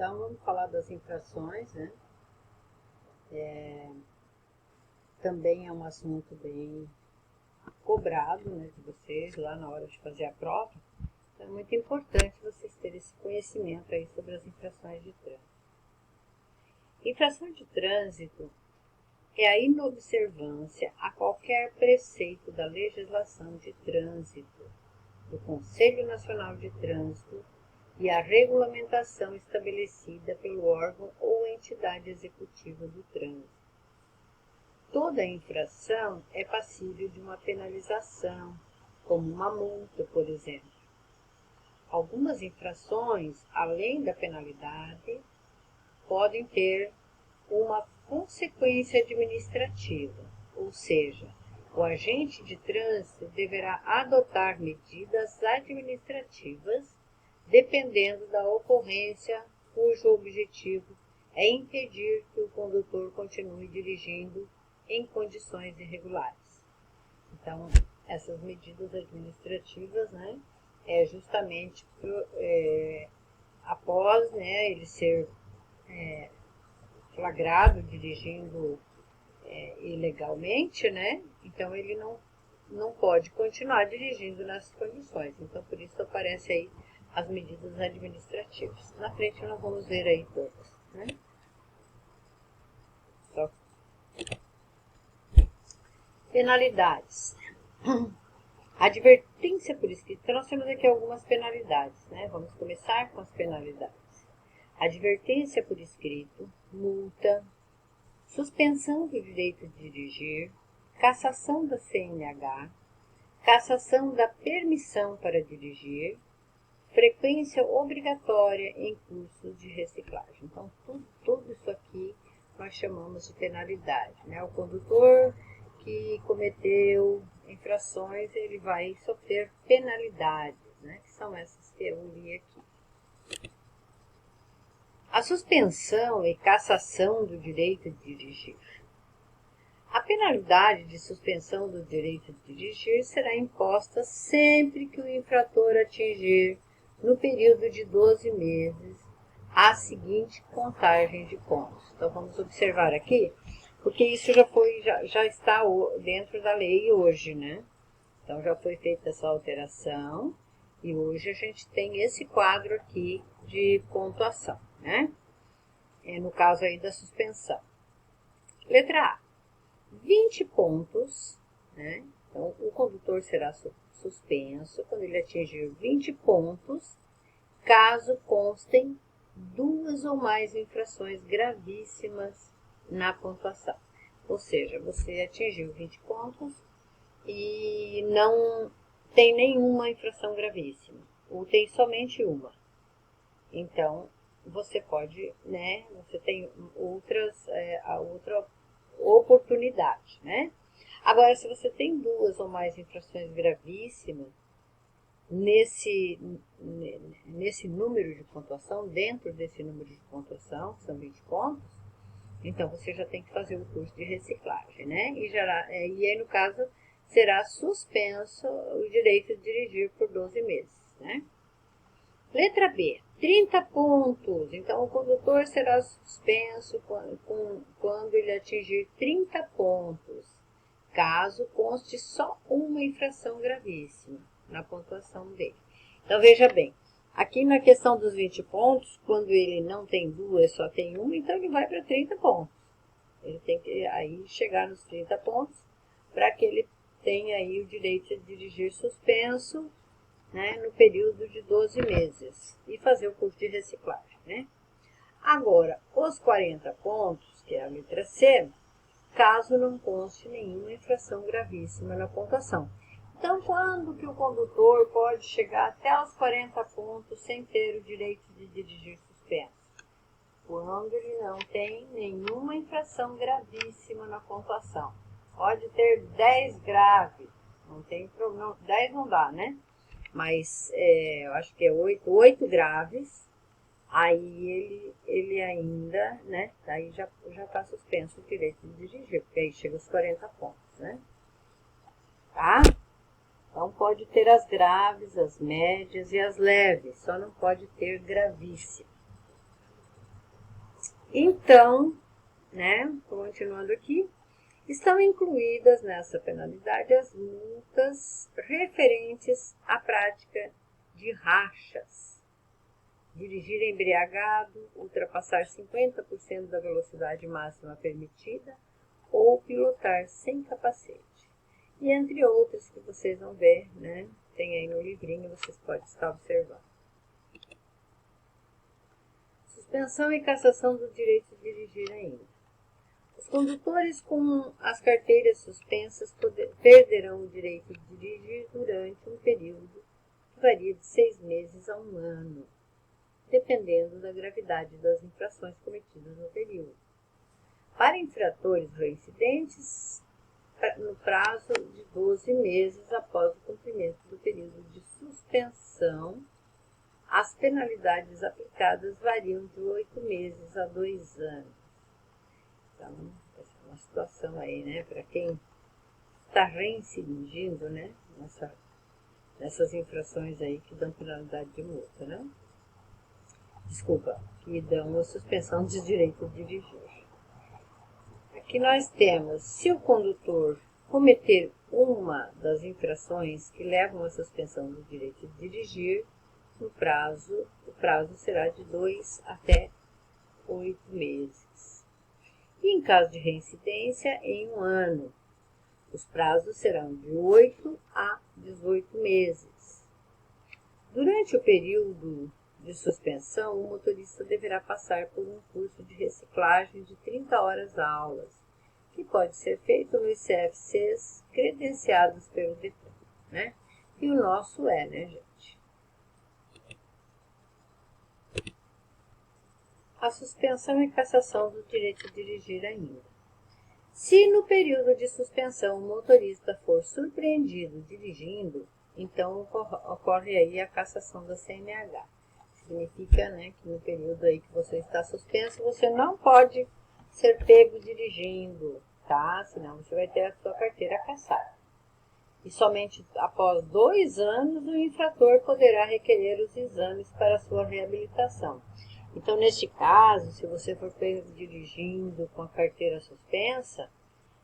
Então, vamos falar das infrações, né? Também é um assunto bem cobrado, né, de vocês lá na hora de fazer a prova. Então, é muito importante vocês terem esse conhecimento aí sobre as infrações de trânsito. Infração de trânsito é a inobservância a qualquer preceito da legislação de trânsito, do Conselho Nacional de Trânsito e a regulamentação estabelecida pelo órgão ou entidade executiva do trânsito. Toda infração é passível de uma penalização, como uma multa, por exemplo. Algumas infrações, além da penalidade, podem ter uma consequência administrativa, ou seja, o agente de trânsito deverá adotar medidas administrativas dependendo da ocorrência cujo objetivo é impedir que o condutor continue dirigindo em condições irregulares. Então, essas medidas administrativas, né, é justamente após, né, ele ser flagrado dirigindo ilegalmente, né, então ele não pode continuar dirigindo nessas condições. Então, por isso aparece aí as medidas administrativas. Na frente nós vamos ver aí todas, né? Penalidades. Advertência por escrito. Então, nós temos aqui algumas penalidades, né? Vamos começar com as penalidades. Advertência por escrito, multa, suspensão do direito de dirigir, cassação da CNH, cassação da permissão para dirigir, frequência obrigatória em cursos de reciclagem. Então, tudo isso aqui nós chamamos de penalidade, né? O condutor que cometeu infrações, ele vai sofrer penalidades, né? Que são essas que eu li aqui. A suspensão e cassação do direito de dirigir. A penalidade de suspensão do direito de dirigir será imposta sempre que o infrator atingir, no período de 12 meses, a seguinte contagem de pontos. Então, vamos observar aqui, porque isso já está dentro da lei hoje, né? Então, já foi feita essa alteração e hoje a gente tem esse quadro aqui de pontuação, né? No caso aí da suspensão. Letra A. 20 pontos, né? Então, o condutor será suspenso quando ele atingir 20 pontos, caso constem 2 ou mais infrações gravíssimas na pontuação. Ou seja, você atingiu 20 pontos e não tem nenhuma infração gravíssima, ou tem somente uma. Então, você pode, né? Você tem outra oportunidade, né? Agora, se você tem 2 ou mais infrações gravíssimas nesse número de pontuação, dentro desse número de pontuação, que são 20 pontos, então você já tem que fazer o curso de reciclagem, né? E aí, no caso, será suspenso o direito de dirigir por 12 meses, né? Letra B, 30 pontos. Então, o condutor será suspenso quando ele atingir 30 pontos, caso conste só uma infração gravíssima na pontuação dele. Então, veja bem, aqui na questão dos 20 pontos, quando ele não tem 2, só tem uma, então ele vai para 30 pontos. Ele tem que aí chegar nos 30 pontos para que ele tenha aí o direito de dirigir suspenso, né, no período de 12 meses e fazer o curso de reciclagem, né? Agora, os 40 pontos, que é a letra C, caso não conste nenhuma infração gravíssima na pontuação. Então, quando que o condutor pode chegar até os 40 pontos sem ter o direito de dirigir suspenso? Quando ele não tem nenhuma infração gravíssima na pontuação. Pode ter 10 graves, não tem problema, 10 não dá, né? Mas eu acho que é 8 graves, aí ele ainda, né, daí já está suspenso o direito de dirigir, porque aí chega aos 40 pontos, né? Tá? Então, pode ter as graves, as médias e as leves, só não pode ter gravíssima. Então, né, continuando aqui, estão incluídas nessa penalidade as multas referentes à prática de rachas. Dirigir embriagado, ultrapassar 50% da velocidade máxima permitida ou pilotar sem capacete. E entre outras que vocês vão ver, né? Tem aí no livrinho, vocês podem estar observando. Suspensão e cassação do direito de dirigir ainda. Os condutores com as carteiras suspensas perderão o direito de dirigir durante um período que varia de 6 meses a 1 ano, dependendo da gravidade das infrações cometidas no período. Para infratores reincidentes, no prazo de 12 meses após o cumprimento do período de suspensão, as penalidades aplicadas variam de 8 meses a 2 anos. Então, essa é uma situação aí, né, para quem está reincidindo, né, nessas infrações aí que dão penalidade de multa, né? Desculpa, que dão a suspensão de direito de dirigir. Aqui nós temos, se o condutor cometer uma das infrações que levam à suspensão do direito de dirigir, o prazo será de 2 até 8 meses. E em caso de reincidência, em 1 ano. Os prazos serão de 8 a 18 meses. Durante o período de suspensão, o motorista deverá passar por um curso de reciclagem de 30 horas aulas, que pode ser feito nos CFCs credenciados pelo Detran, né? E o nosso é, né, gente? A suspensão e cassação do direito de dirigir ainda. Se no período de suspensão o motorista for surpreendido dirigindo, então ocorre aí a cassação da CNH. Significa, né, que no período aí que você está suspenso, você não pode ser pego dirigindo, tá? Senão você vai ter a sua carteira cassada. E somente após 2 anos o infrator poderá requerer os exames para sua reabilitação. Então, neste caso, se você for pego dirigindo com a carteira suspensa,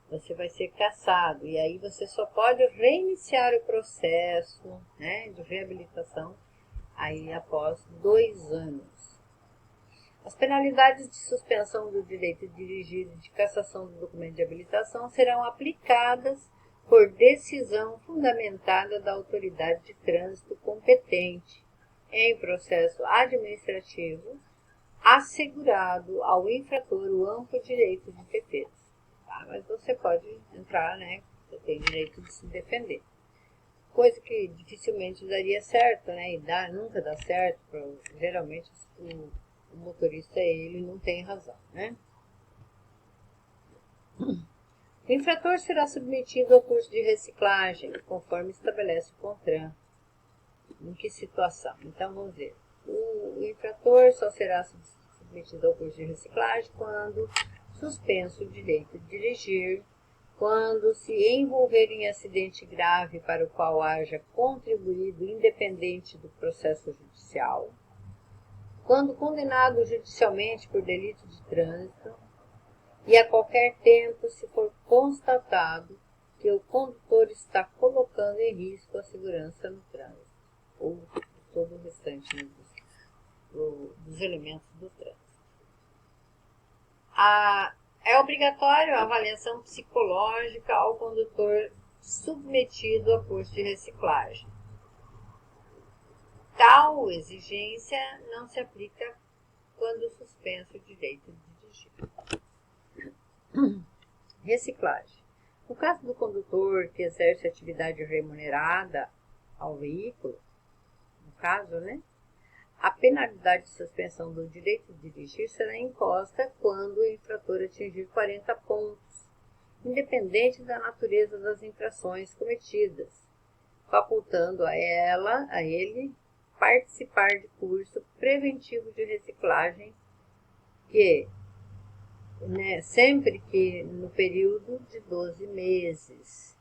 você vai ser cassado. E aí você só pode reiniciar o processo, né, de reabilitação aí após 2 anos. As penalidades de suspensão do direito de dirigir e de cassação do documento de habilitação serão aplicadas por decisão fundamentada da autoridade de trânsito competente em processo administrativo, assegurado ao infrator o amplo direito de defesa. Tá? Mas você pode entrar, né? Você tem direito de se defender. Coisa que dificilmente daria certo, né? E nunca dá certo. Geralmente o motorista, ele não tem razão, né? O infrator será submetido ao curso de reciclagem, conforme estabelece o CONTRAN. Em que situação? Então, vamos ver. O infrator só será submetido ao curso de reciclagem quando suspenso o direito de dirigir, quando se envolver em acidente grave para o qual haja contribuído independente do processo judicial, quando condenado judicialmente por delito de trânsito, e a qualquer tempo se for constatado que o condutor está colocando em risco a segurança no trânsito, ou todo o restante, né, dos elementos do trânsito. É obrigatório a avaliação psicológica ao condutor submetido a curso de reciclagem. Tal exigência não se aplica quando suspenso o direito de dirigir. Reciclagem. No caso do condutor que exerce atividade remunerada ao veículo, no caso, né, a penalidade de suspensão do direito de dirigir será imposta quando o infrator atingir 40 pontos, independente da natureza das infrações cometidas, facultando a ele, participar de curso preventivo de reciclagem que, né, sempre que no período de 12 meses,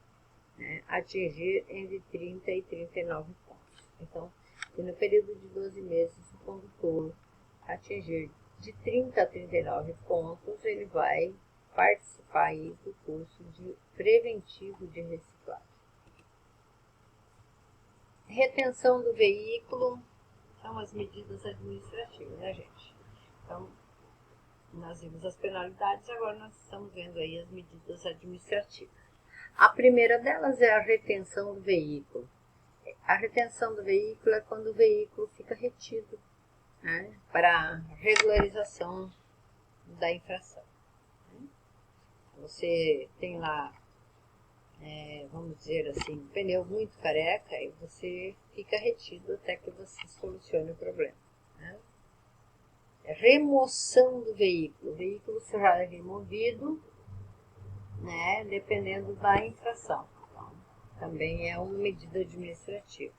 né, atingir entre 30 e 39 pontos. Então, se no período de 12 meses o condutor atingir de 30 a 39 pontos, ele vai participar aí do curso de preventivo de reciclagem. Retenção do veículo são as medidas administrativas, né, gente? Então, nós vimos as penalidades, agora nós estamos vendo aí as medidas administrativas. A primeira delas é a retenção do veículo. A retenção do veículo é quando o veículo fica retido, né, para regularização da infração. Você tem lá, vamos dizer assim, um pneu muito careca e você fica retido até que você solucione o problema, né? Remoção do veículo. O veículo será removido, né, dependendo da infração. Então, também é uma medida administrativa.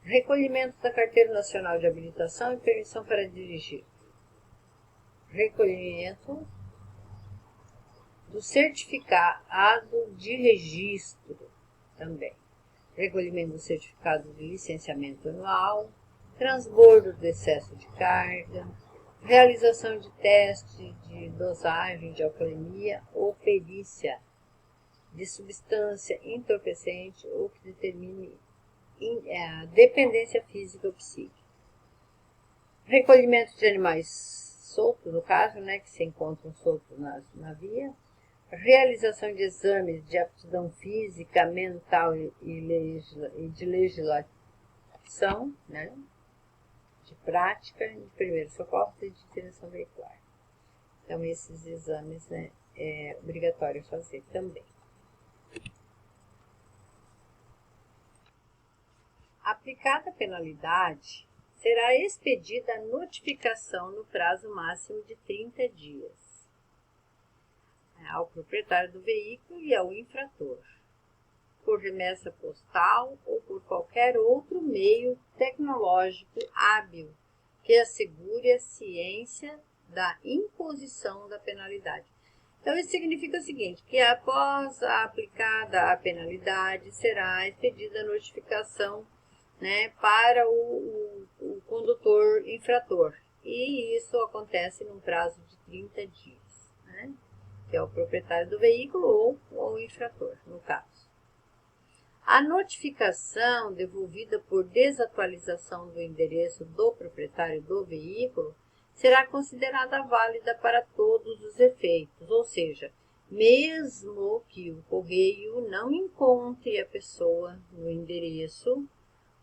Recolhimento da Carteira Nacional de Habilitação e Permissão para dirigir. Recolhimento do certificado de registro também. Recolhimento do certificado de licenciamento anual, transbordo do excesso de carga, realização de teste de dosagem de alcoolemia ou perícia de substância entorpecente ou que determine a dependência física ou psíquica. Recolhimento de animais soltos, no caso, né, que se encontram soltos na via. Realização de exames de aptidão física, mental e de legislação, né, de prática, de primeiros socorros e de direção veicular. Então, esses exames, né, é obrigatório fazer também. Aplicada a penalidade, será expedida a notificação no prazo máximo de 30 dias ao proprietário do veículo e ao infrator, por remessa postal ou por qualquer outro meio tecnológico hábil que assegure a ciência da imposição da penalidade. Então, isso significa o seguinte, que após a aplicada a penalidade, será expedida a notificação, né, para o condutor infrator. E isso acontece num prazo de 30 dias, né, que é o proprietário do veículo ou o infrator, no caso. A notificação devolvida por desatualização do endereço do proprietário do veículo será considerada válida para todos os efeitos, ou seja, mesmo que o correio não encontre a pessoa no endereço,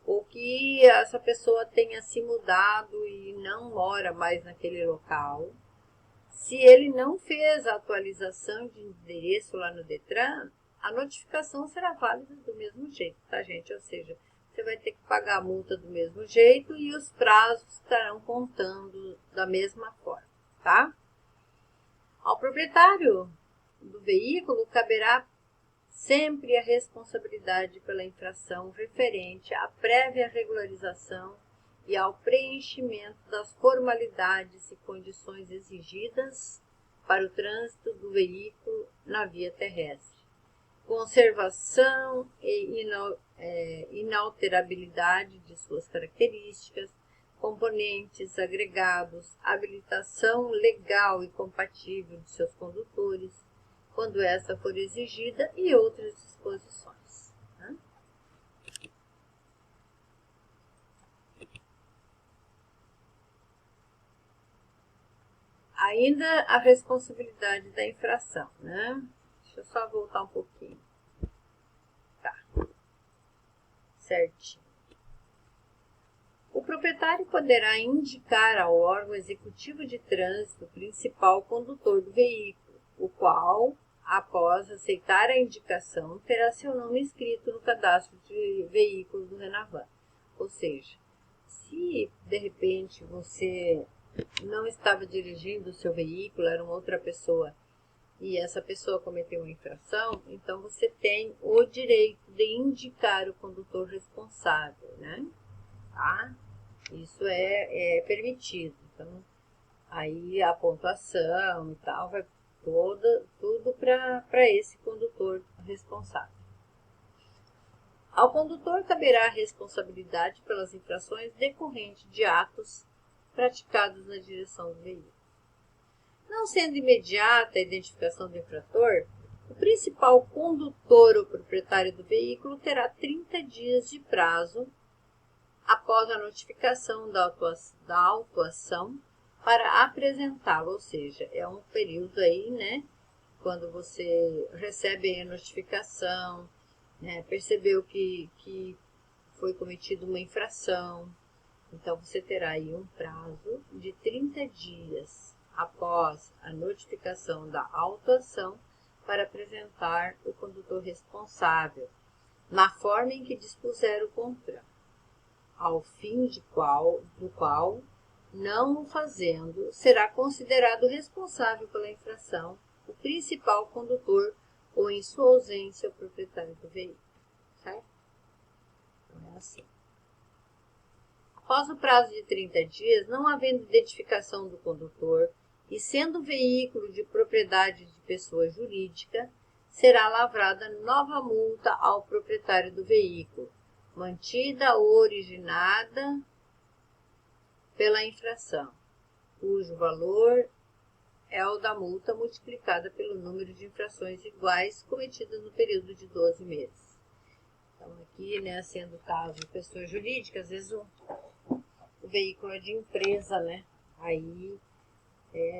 ou que essa pessoa tenha se mudado e não mora mais naquele local, se ele não fez a atualização de endereço lá no Detran, a notificação será válida do mesmo jeito, tá, gente? Ou seja, você vai ter que pagar a multa do mesmo jeito e os prazos estarão contando da mesma forma, tá? Ao proprietário do veículo caberá sempre a responsabilidade pela infração referente à prévia regularização e ao preenchimento das formalidades e condições exigidas para o trânsito do veículo na via terrestre. Conservação e inalterabilidade de suas características, componentes, agregados, habilitação legal e compatível de seus condutores, quando essa for exigida, e outras disposições, né? Ainda a responsabilidade da infração, né? Deixa eu só voltar um pouquinho. Tá. Certinho. O proprietário poderá indicar ao órgão executivo de trânsito o principal condutor do veículo, o qual, após aceitar a indicação, terá seu nome inscrito no cadastro de veículos do Renavan. Ou seja, se de repente você não estava dirigindo o seu veículo, era uma outra pessoa, e essa pessoa cometeu uma infração, então você tem o direito de indicar o condutor responsável, né? Tá? Isso é permitido. Então, aí a pontuação e tal, vai tudo para esse condutor responsável. Ao condutor caberá a responsabilidade pelas infrações decorrentes de atos praticados na direção do veículo. Não sendo imediata a identificação do infrator, o principal condutor ou proprietário do veículo terá 30 dias de prazo após a notificação da autuação para apresentá-lo, ou seja, é um período aí, né, quando você recebe a notificação, né, percebeu que foi cometida uma infração, então você terá aí um prazo de 30 dias após a notificação da autuação para apresentar o condutor responsável, na forma em que dispuser o CONTRAN, ao fim do qual, não o fazendo, será considerado responsável pela infração o principal condutor ou, em sua ausência, o proprietário do veículo. Certo? Então, é assim. Após o prazo de 30 dias, não havendo identificação do condutor e sendo o veículo de propriedade de pessoa jurídica, será lavrada nova multa ao proprietário do veículo, mantida ou originada pela infração, cujo valor é o da multa multiplicada pelo número de infrações iguais cometidas no período de 12 meses. Então, aqui, né, sendo o caso de pessoa jurídica, às vezes o veículo é de empresa, né? Aí,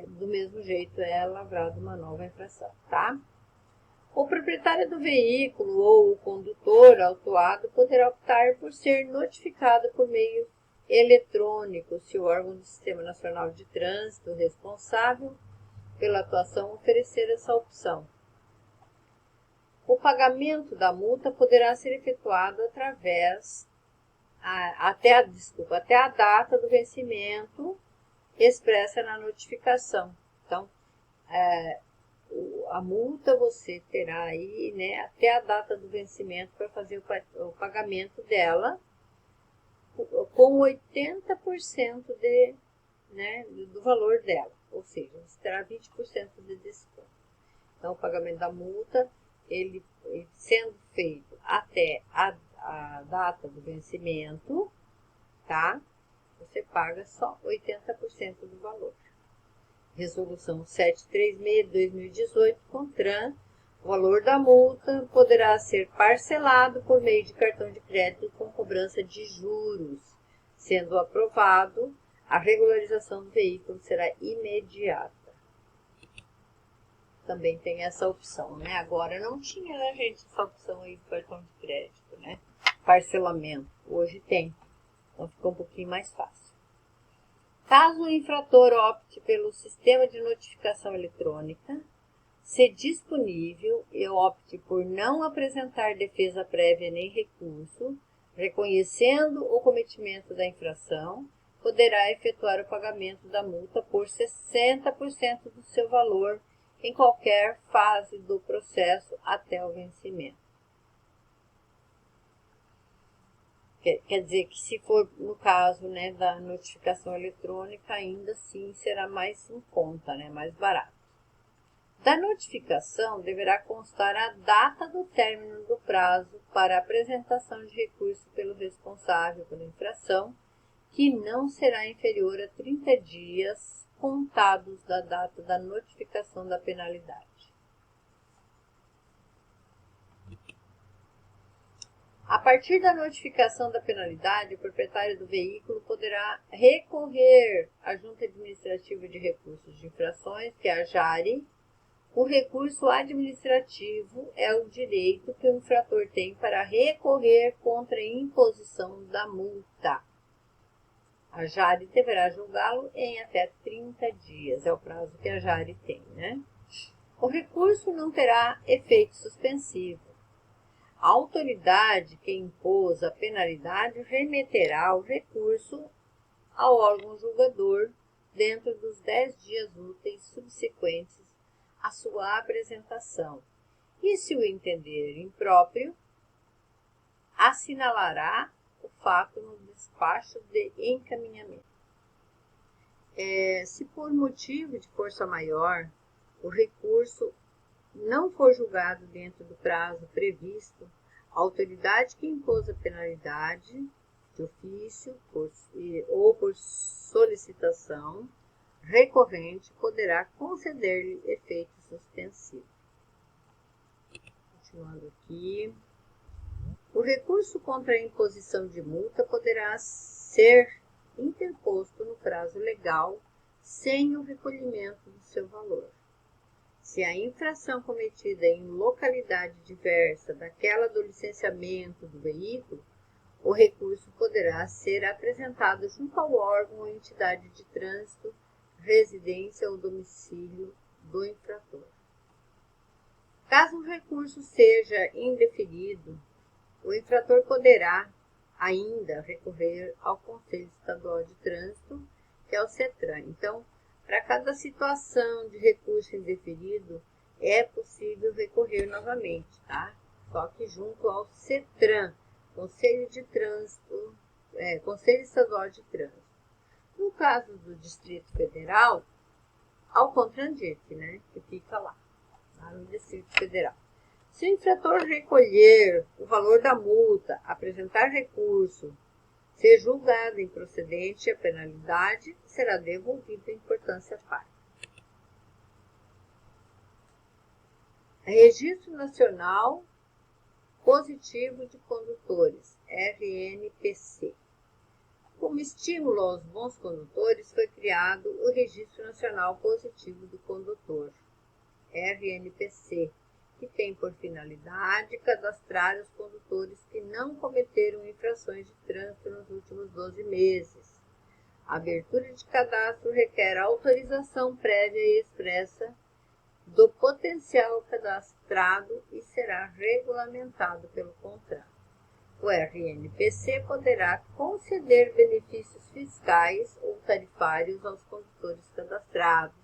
do mesmo jeito, é lavrada uma nova infração, tá? O proprietário do veículo ou o condutor autuado poderá optar por ser notificado por meio eletrônico, se o órgão do Sistema Nacional de Trânsito responsável pela atuação oferecer essa opção. O pagamento da multa poderá ser efetuado até a data do vencimento expressa na notificação. Então, a multa você terá aí, né, até a data do vencimento para fazer o pagamento dela com 80% do valor dela, ou seja, você terá 20% de desconto. Então, o pagamento da multa, ele sendo feito até a data do vencimento, tá? Você paga só 80% do valor. Resolução 736 de 2018, CONTRAN, o valor da multa poderá ser parcelado por meio de cartão de crédito com cobrança de juros. Sendo aprovado, a regularização do veículo será imediata. Também tem essa opção, né? Agora não tinha, né, gente, essa opção aí do cartão de crédito, né? Parcelamento. Hoje tem. Então fica um pouquinho mais fácil. Caso o infrator opte pelo sistema de notificação eletrônica, se disponível e opte por não apresentar defesa prévia nem recurso, reconhecendo o cometimento da infração, poderá efetuar o pagamento da multa por 60% do seu valor em qualquer fase do processo até o vencimento. Quer dizer que se for no caso, né, da notificação eletrônica, ainda assim será mais em conta, né, mais barato. Da notificação deverá constar a data do término do prazo para apresentação de recurso pelo responsável pela infração, que não será inferior a 30 dias contados da data da notificação da penalidade. A partir da notificação da penalidade, o proprietário do veículo poderá recorrer à Junta Administrativa de Recursos de Infrações, que é a JARI. O recurso administrativo é o direito que o infrator tem para recorrer contra a imposição da multa. A JARI deverá julgá-lo em até 30 dias, é o prazo que a JARI tem, né? O recurso não terá efeito suspensivo. A autoridade que impôs a penalidade remeterá o recurso ao órgão julgador dentro dos 10 dias úteis subsequentes à sua apresentação e, se o entender impróprio, assinalará o fato no despacho de encaminhamento. Se por motivo de força maior o recurso não for julgado dentro do prazo previsto, a autoridade que impôs a penalidade de ofício ou por solicitação recorrente, poderá conceder-lhe efeito suspensivo. Continuando aqui. O recurso contra a imposição de multa poderá ser interposto no prazo legal sem o recolhimento do seu valor. Se a infração cometida em localidade diversa daquela do licenciamento do veículo, o recurso poderá ser apresentado junto ao órgão ou entidade de trânsito, residência ou domicílio do infrator. Caso o recurso seja indeferido, o infrator poderá ainda recorrer ao Conselho Estadual de Trânsito, que é o CETRAN. Então, para cada situação de recurso indeferido, é possível recorrer novamente, tá? Só que junto ao CETRAN, Conselho Estadual de Trânsito. No caso do Distrito Federal, ao CONTRANDIF, né, que fica lá no Distrito Federal. Se o infrator recolher o valor da multa, apresentar recurso, ser julgado improcedente, a penalidade será devolvida em importância par. Registro Nacional Positivo de Condutores, RNPC. Como estímulo aos bons condutores, foi criado o Registro Nacional Positivo do Condutor, RNPC, que tem por finalidade cadastrar os condutores que não cometeram infrações de trânsito nos últimos 12 meses. A abertura de cadastro requer autorização prévia e expressa do potencial cadastrado e será regulamentado pelo contrato. O RNPC poderá conceder benefícios fiscais ou tarifários aos condutores cadastrados,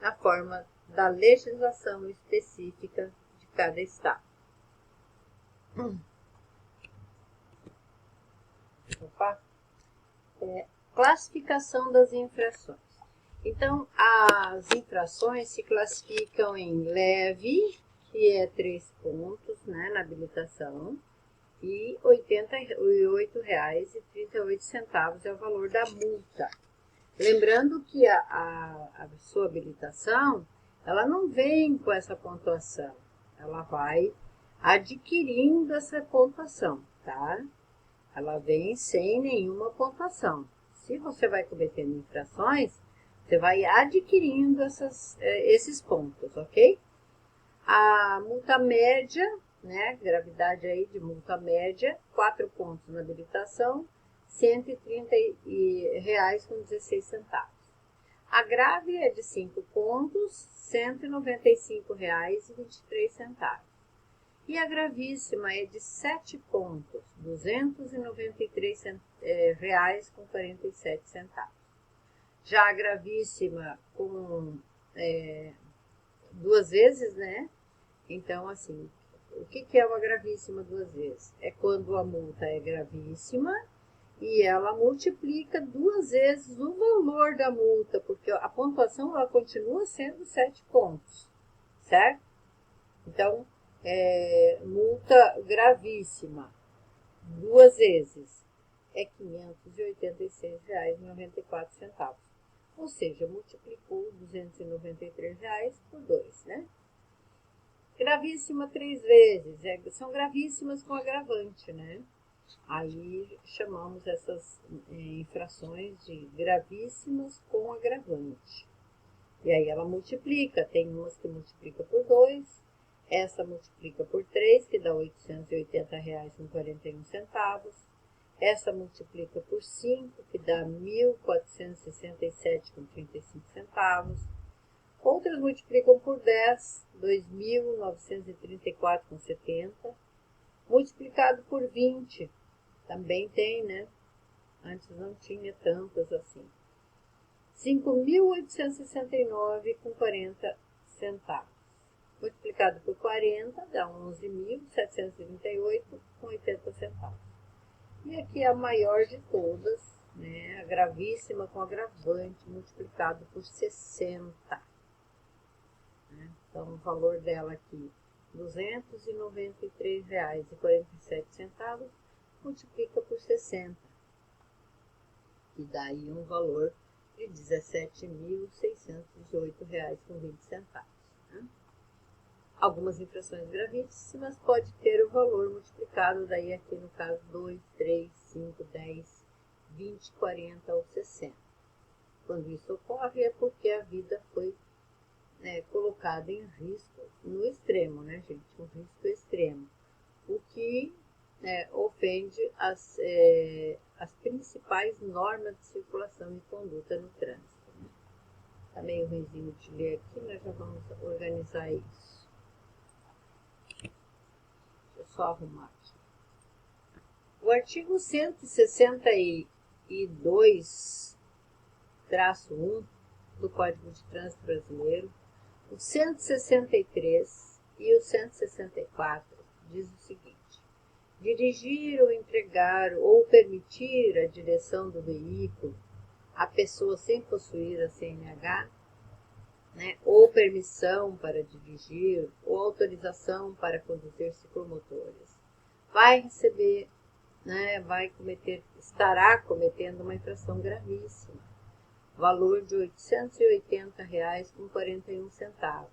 na forma da legislação específica de cada estado. Classificação das infrações. Então, as infrações se classificam em leve, que é 3 pontos, né, na habilitação, e R$ 88,38 é o valor da multa. Lembrando que a sua habilitação, ela não vem com essa pontuação, ela vai adquirindo essa pontuação, tá? Ela vem sem nenhuma pontuação. Se você vai cometendo infrações, você vai adquirindo esses pontos, ok? A multa média, né, gravidade aí de multa média, 4 pontos na habilitação, R$ 130,16. A grave é de 5 pontos, R$ 195,23. E a gravíssima é de 7 pontos, R$ 293,47. Já a gravíssima com 2 vezes, né? Então, assim, o que é uma gravíssima 2 vezes? É quando a multa é gravíssima e ela multiplica 2 vezes o valor da multa, porque a pontuação ela continua sendo 7 pontos, certo? Então, multa gravíssima 2 vezes é R$ 586,94. Ou seja, multiplicou R$ 293 por 2, né? Gravíssima 3 vezes, são gravíssimas com agravante, né? Aí chamamos essas infrações de gravíssimas com agravante. E aí ela multiplica, tem umas que multiplica por 2, essa multiplica por 3, que dá R$ 880,41. Essa multiplica por 5, que dá R$ 1.467,35. Outras multiplicam por 10, R$ 2.934,70. Multiplicado por 20, também tem, né? Antes não tinha tantas assim. R$ 5.869,40. Multiplicado por 40, dá R$ 11.738,80. E aqui a maior de todas, né? A gravíssima com agravante, multiplicado por 60. Né? Então, o valor dela aqui, R$ 293,47, multiplica por 60. que dá aí um valor de R$ 17.608,20. Né? Algumas infrações gravíssimas pode ter o valor multiplicado daí aqui no caso 2, 3, 5, 10, 20, 40 ou 60. Quando isso ocorre é porque a vida foi colocada em risco no extremo, né, gente? Um risco extremo. O que ofende as principais normas de circulação e conduta no trânsito. Está meio ruimzinho de ler aqui, nós já vamos organizar isso. Deixa eu só arrumar aqui. O artigo 162-1 do Código de Trânsito Brasileiro, o 163 e o 164 diz o seguinte: dirigir ou entregar ou permitir a direção do veículo a pessoa sem possuir a CNH, ou permissão para dirigir ou autorização para conduzir ciclomotores, vai receber, estará cometendo uma infração gravíssima, valor de R$ 880,41,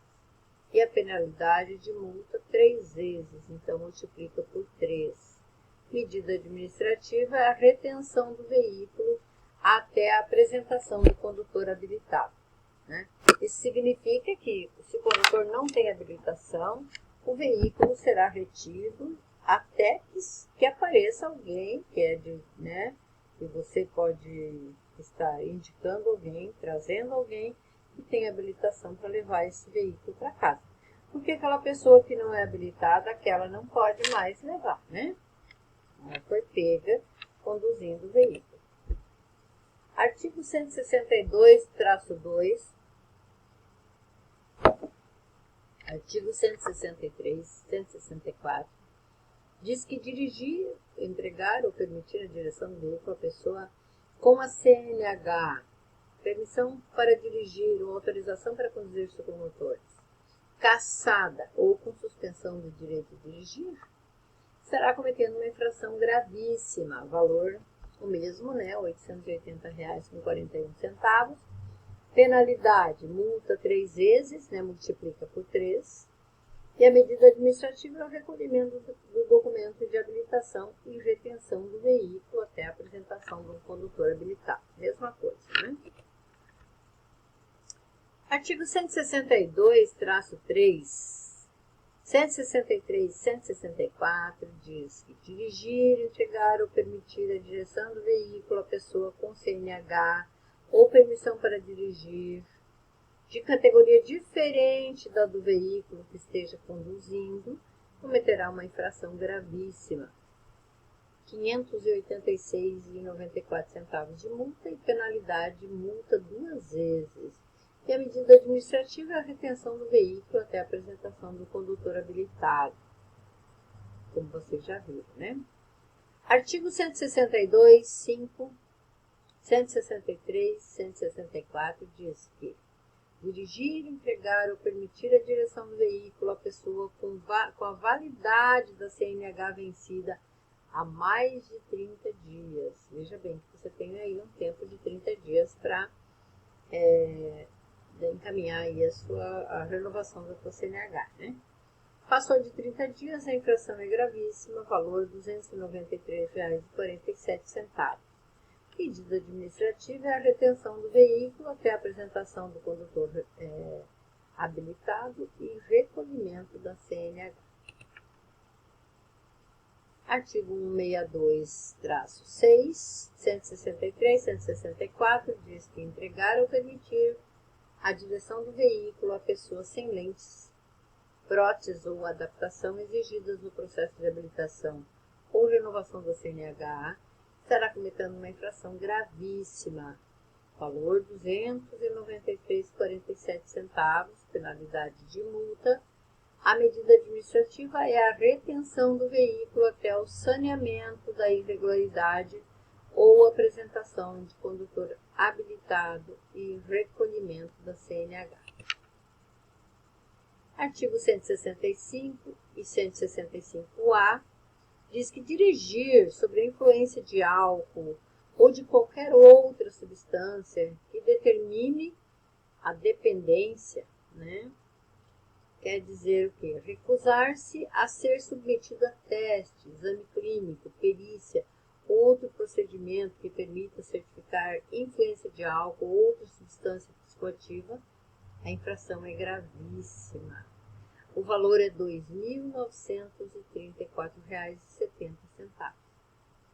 e a penalidade de multa 3 vezes, então multiplica por 3. Medida administrativa é a retenção do veículo até a apresentação do condutor habilitado. Né? Isso significa que, se o condutor não tem habilitação, o veículo será retido até que apareça alguém que você pode estar indicando alguém, trazendo alguém que tem habilitação para levar esse veículo para casa. Porque aquela pessoa que não é habilitada, aquela não pode mais levar, né? Ela foi pega conduzindo o veículo. Artigo 162-2. Artigo 163, 164. Diz que dirigir, entregar ou permitir a direção do veículo à pessoa com a CNH, permissão para dirigir ou autorização para conduzir ciclomotores, cassada ou com suspensão do direito de dirigir, estará cometendo uma infração gravíssima, valor o mesmo, R$ 880,41, penalidade, multa 3 vezes, multiplica por 3, e a medida administrativa é o recolhimento do documento de habilitação e retenção do veículo até a apresentação de um condutor habilitado. Mesma coisa, né? Artigo 162-3, 163 e 164 diz que dirigir, entregar ou permitir a direção do veículo à pessoa com CNH ou permissão para dirigir de categoria diferente da do veículo que esteja conduzindo, cometerá uma infração gravíssima, R$ 586,94 de multa e penalidade de multa 2 vezes. E a medida administrativa é a retenção do veículo até a apresentação do condutor habilitado, como vocês já viram, né? Artigo 162, 5, 163, 164 diz que dirigir, entregar ou permitir a direção do veículo à pessoa com a validade da CNH vencida há mais de 30 dias. Veja bem que você tem aí um tempo de 30 dias para encaminhar aí a renovação da sua CNH, né? Passou de 30 dias, a infração é gravíssima, valor R$ 293,47. Medida administrativa é a retenção do veículo até a apresentação do condutor habilitado e recolhimento da CNH. Artigo 162-6, 163, 164 diz que entregar ou permitir a direção do veículo a pessoa sem lentes, prótese ou adaptação exigidas no processo de habilitação ou renovação da CNH estará cometendo uma infração gravíssima, valor R$ 293,47, penalidade de multa. A medida administrativa é a retenção do veículo até o saneamento da irregularidade ou apresentação de condutor habilitado e recolhimento da CNH. Artigo 165 e 165-A diz que dirigir sob a influência de álcool ou de qualquer outra substância que determine a dependência, né? Quer dizer o quê? Recusar-se a ser submetido a teste, exame clínico, perícia, outro procedimento que permita certificar influência de álcool ou outra substância psicoativa, a infração é gravíssima. O valor é R$ 2.934,70.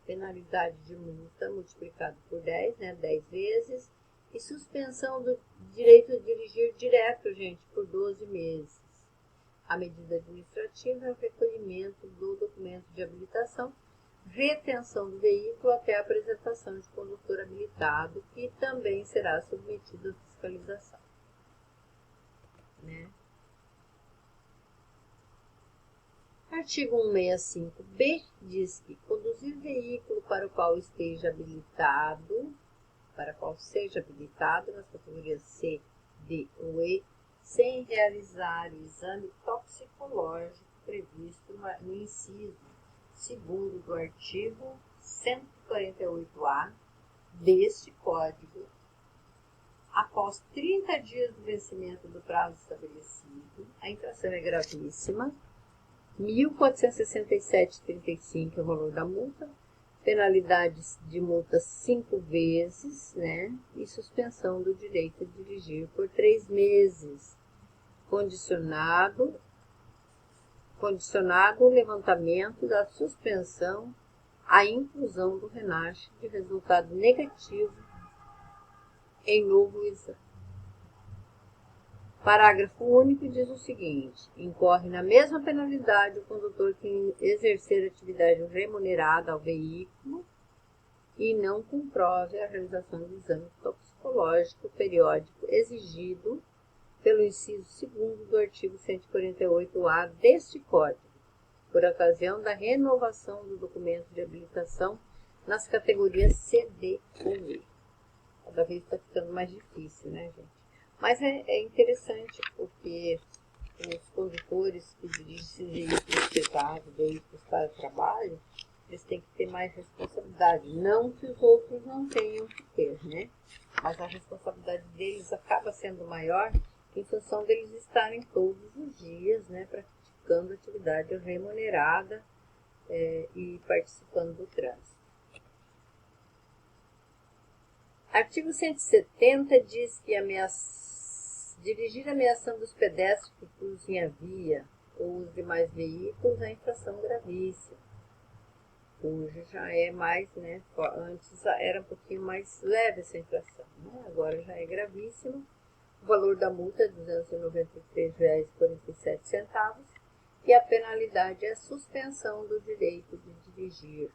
Penalidade de multa multiplicado por 10, né? 10 vezes. E suspensão do direito de dirigir direto, gente, por 12 meses. A medida administrativa é o recolhimento do documento de habilitação, retenção do veículo até a apresentação de condutor habilitado, que também será submetido à fiscalização, né? Artigo 165b diz que conduzir veículo para o qual seja habilitado nas categorias C, D ou E, sem realizar o exame toxicológico previsto no inciso 2º do artigo 148-A deste Código, após 30 dias do vencimento do prazo estabelecido, a infração é gravíssima. R$ 1.467,35 é o valor da multa, penalidades de multa 5 vezes, né? E suspensão do direito de dirigir por 3 meses, condicionado o levantamento da suspensão à inclusão do RENASH de resultado negativo em novo exame. Parágrafo único diz o seguinte: incorre na mesma penalidade o condutor que exercer atividade remunerada ao veículo e não comprove a realização do exame toxicológico periódico exigido pelo inciso 2º do artigo 148-A deste Código, por ocasião da renovação do documento de habilitação nas categorias C, D ou E. Cada vez está ficando mais difícil, né, gente? Mas é interessante porque os condutores que dirigem veículos pesados, veículos para trabalho, eles têm que ter mais responsabilidade. Não que os outros não tenham que ter, né? Mas a responsabilidade deles acaba sendo maior em função deles estarem todos os dias, né, praticando atividade remunerada e participando do trânsito. Artigo 170 diz que dirigir ameaçando os pedestres que cruzem a via ou os demais veículos é infração gravíssima. Hoje já é mais, né? Antes era um pouquinho mais leve essa infração, né? Agora já é gravíssima. O valor da multa é R$ 293,47 e a penalidade é a suspensão do direito de dirigir.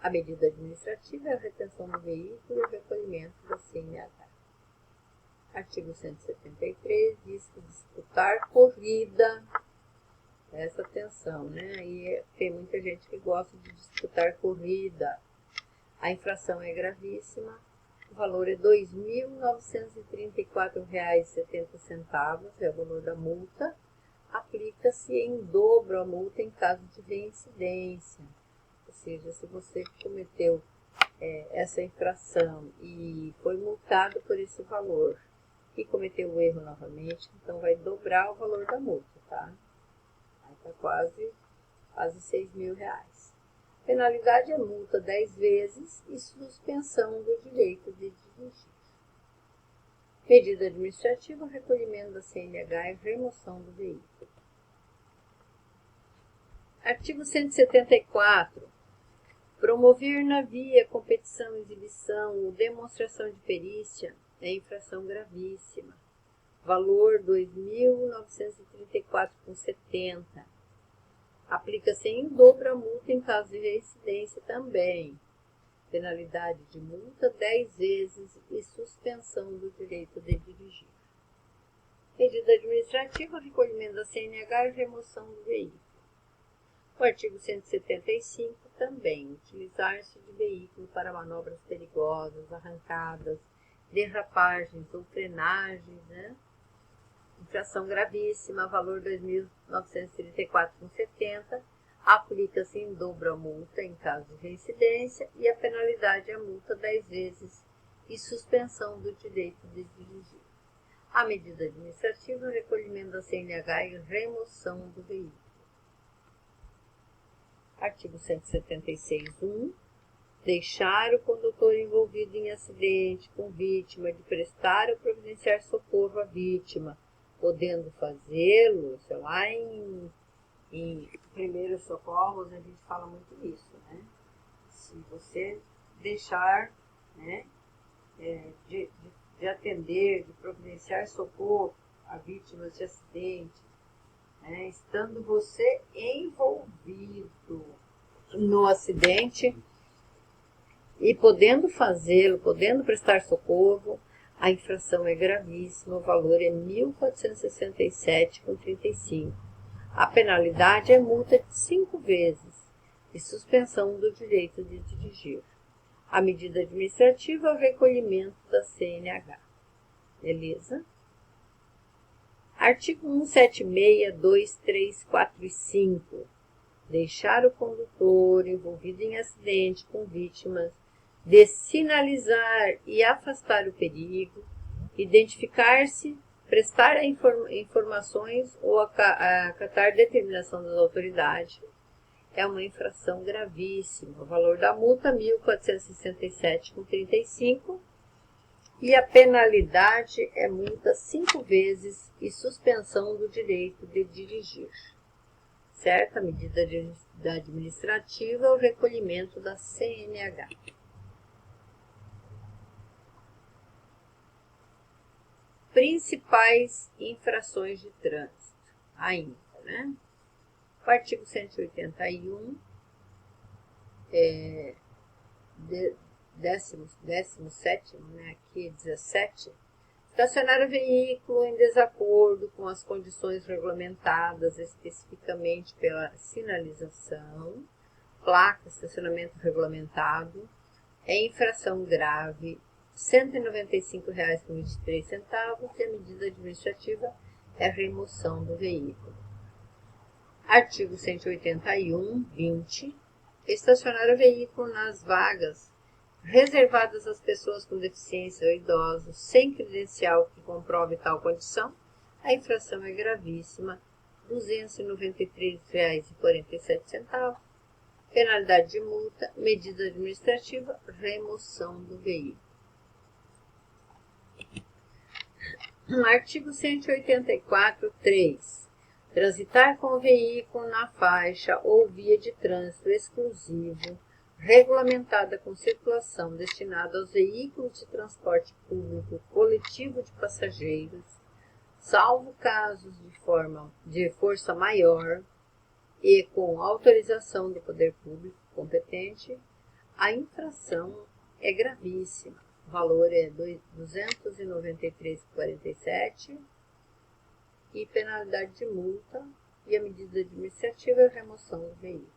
A medida administrativa é a retenção do veículo e o recolhimento da CNH. Artigo 173 diz que disputar corrida, presta atenção, né? E tem muita gente que gosta de disputar corrida. A infração é gravíssima, o valor é R$ 2.934,70, é o valor da multa. Aplica-se em dobro a multa em caso de reincidência. Ou seja, se você cometeu essa infração e foi multado por esse valor e cometeu o erro novamente, então vai dobrar o valor da multa, tá? Aí tá quase R$ 6.000. Penalidade é multa 10 vezes e suspensão do direito de dirigir. Medida administrativa, recolhimento da CNH e remoção do veículo. Artigo 174. Promover na via competição, exibição ou demonstração de perícia é infração gravíssima. Valor R$ 2.934,70. Aplica-se em dobro a multa em caso de reincidência também. Penalidade de multa 10 vezes e suspensão do direito de dirigir. Medida administrativa, recolhimento da CNH e remoção do veículo. O artigo 175 também, utilizar-se de veículo para manobras perigosas, arrancadas, derrapagens ou frenagens, né? Infração gravíssima, valor R$ 2.934,70, Aplica-se em dobro a multa em caso de reincidência e a penalidade é a multa 10 vezes e suspensão do direito de dirigir. A medida administrativa é o recolhimento da CNH e remoção do veículo. Artigo 176.1. Deixar o condutor envolvido em acidente com vítima de prestar ou providenciar socorro à vítima, podendo fazê-lo, sei lá, em primeiros socorros a gente fala muito disso, né? Se você deixar, né, de atender, de providenciar socorro a vítimas de acidente, né, estando você envolvido no acidente e podendo fazê-lo, podendo prestar socorro, a infração é gravíssima, o valor é R$ 1.467,35. A penalidade é multa de 5 vezes e suspensão do direito de dirigir. A medida administrativa é o recolhimento da CNH. Beleza? Artigo 176, 2, 3, 4 e 5. Deixar o condutor envolvido em acidente com vítimas de sinalizar e afastar o perigo, identificar-se, prestar informações ou acatar determinação das autoridades é uma infração gravíssima. O valor da multa é R$ 1.467,35 e a penalidade é multa 5 vezes e suspensão do direito de dirigir. Certo? A medida administrativa é o recolhimento da CNH. Principais infrações de trânsito, ainda, né? O artigo 181, 17º, né? Aqui 17, estacionar o veículo em desacordo com as condições regulamentadas especificamente pela sinalização, placa, estacionamento regulamentado, é infração grave, R$ 195,23 e a medida administrativa é a remoção do veículo. Artigo 181, 20. Estacionar o veículo nas vagas reservadas às pessoas com deficiência ou idosos sem credencial que comprove tal condição, a infração é gravíssima, R$ 293,47. Penalidade de multa, medida administrativa, remoção do veículo. Artigo 184, 3. Transitar com o veículo na faixa ou via de trânsito exclusivo, regulamentada com circulação destinada aos veículos de transporte público coletivo de passageiros, salvo casos de força maior e com autorização do poder público competente, a infração é gravíssima. O valor é R$ 293,47 e penalidade de multa e a medida administrativa é a remoção do veículo.